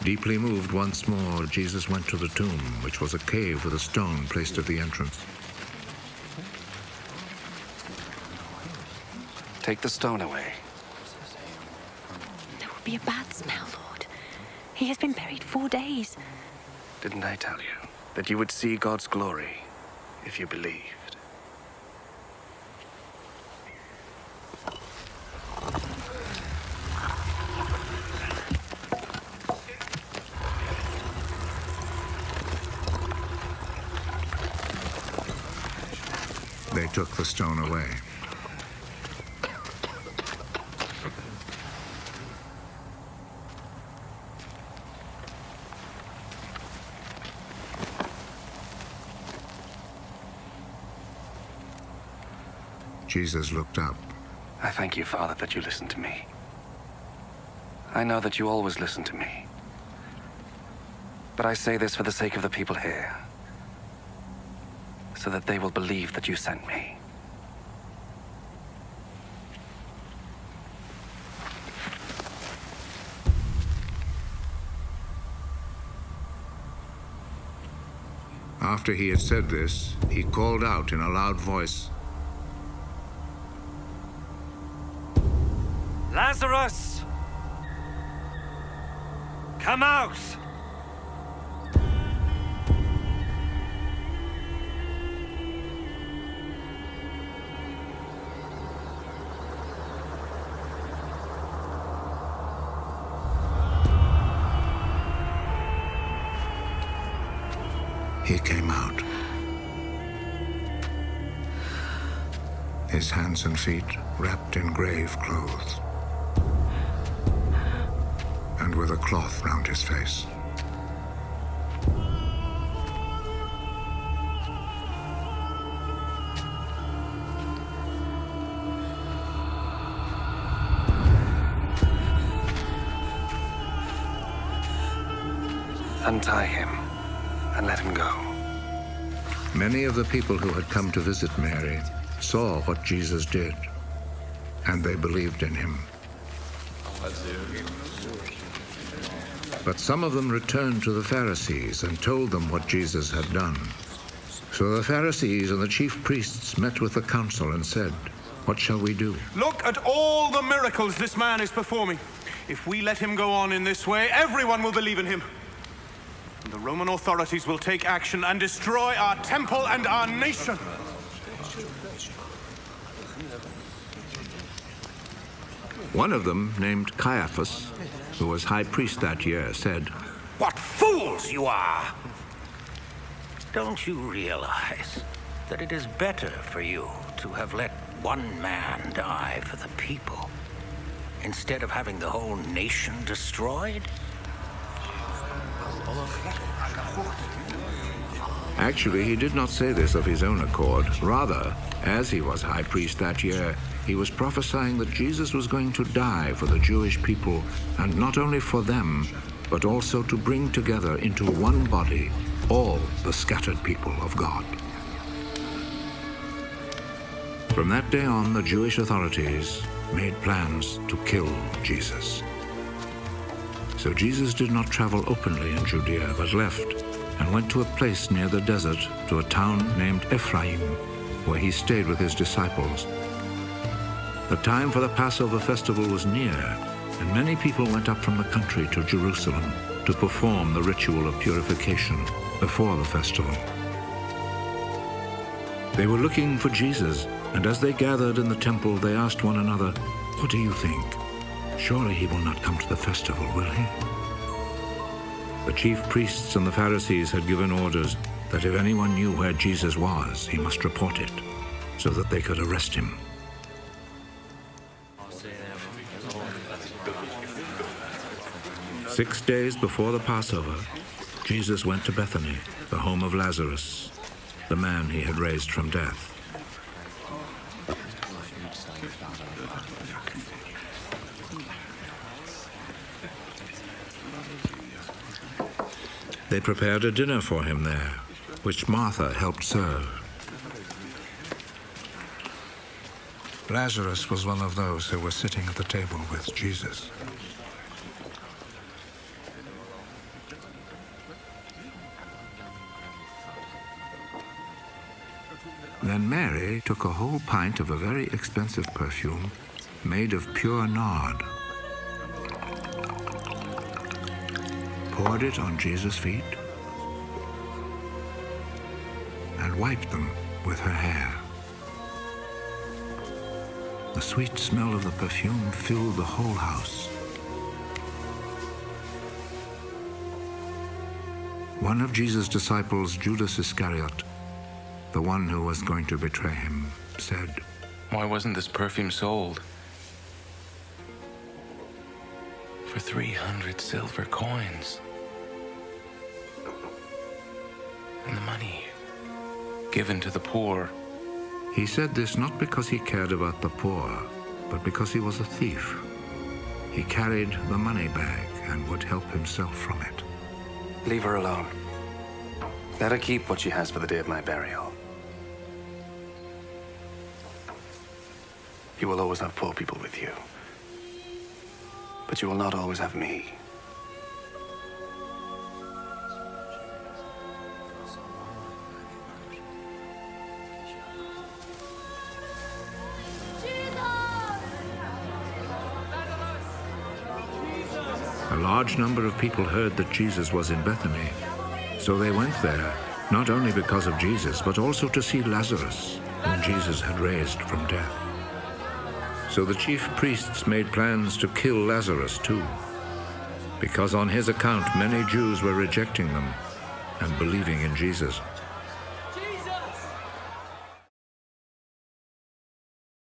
Deeply moved once more, Jesus went to the tomb, which was a cave with a stone placed at the entrance. Take the stone away. There will be a bad smell, Lord. He has been buried 4 days. Didn't I tell you that you would see God's glory if you believed? They took the stone away. Jesus looked up. I thank you, Father, that you listen to me. I know that you always listen to me. But I say this for the sake of the people here, so that they will believe that you sent me. After he had said this, he called out in a loud voice, Lazarus! Come out! He came out. His hands and feet wrapped in grave clothes, and with a cloth round his face. Untie him and let him go. Many of the people who had come to visit Mary saw what Jesus did, and they believed in him. But some of them returned to the Pharisees and told them what Jesus had done. So the Pharisees and the chief priests met with the council and said, "What shall we do?" Look at all the miracles this man is performing. If we let him go on in this way, everyone will believe in him. And the Roman authorities will take action and destroy our temple and our nation. One of them, named Caiaphas, who was high priest that year, said, What fools you are! Don't you realize that it is better for you to have let one man die for the people instead of having the whole nation destroyed? Actually, he did not say this of his own accord. Rather, as he was high priest that year, he was prophesying that Jesus was going to die for the Jewish people, and not only for them, but also to bring together into one body all the scattered people of God. From that day on, the Jewish authorities made plans to kill Jesus. So Jesus did not travel openly in Judea, but left and went to a place near the desert, to a town named Ephraim, where he stayed with his disciples. The time for the Passover festival was near, and many people went up from the country to Jerusalem to perform the ritual of purification before the festival. They were looking for Jesus, and as they gathered in the temple, they asked one another, "What do you think? Surely he will not come to the festival, will he?" The chief priests and the Pharisees had given orders that if anyone knew where Jesus was, he must report it, so that they could arrest him. Six days before the Passover, Jesus went to Bethany, the home of Lazarus, the man he had raised from death. They prepared a dinner for him there, which Martha helped serve. Lazarus was one of those who were sitting at the table with Jesus. Then Mary took a whole pint of a very expensive perfume made of pure nard, poured it on Jesus' feet, and wiped them with her hair. The sweet smell of the perfume filled the whole house. One of Jesus' disciples, Judas Iscariot, the one who was going to betray him, said, "Why wasn't this perfume sold for 300 silver coins? And the money given to the poor." He said this not because he cared about the poor, but because he was a thief. He carried the money bag and would help himself from it. Leave her alone. Let her keep what she has for the day of my burial. You will always have poor people with you, but you will not always have me. A large number of people heard that Jesus was in Bethany, so they went there, not only because of Jesus, but also to see Lazarus, whom Jesus had raised from death. So the chief priests made plans to kill Lazarus too, because on his account many Jews were rejecting them and believing in Jesus.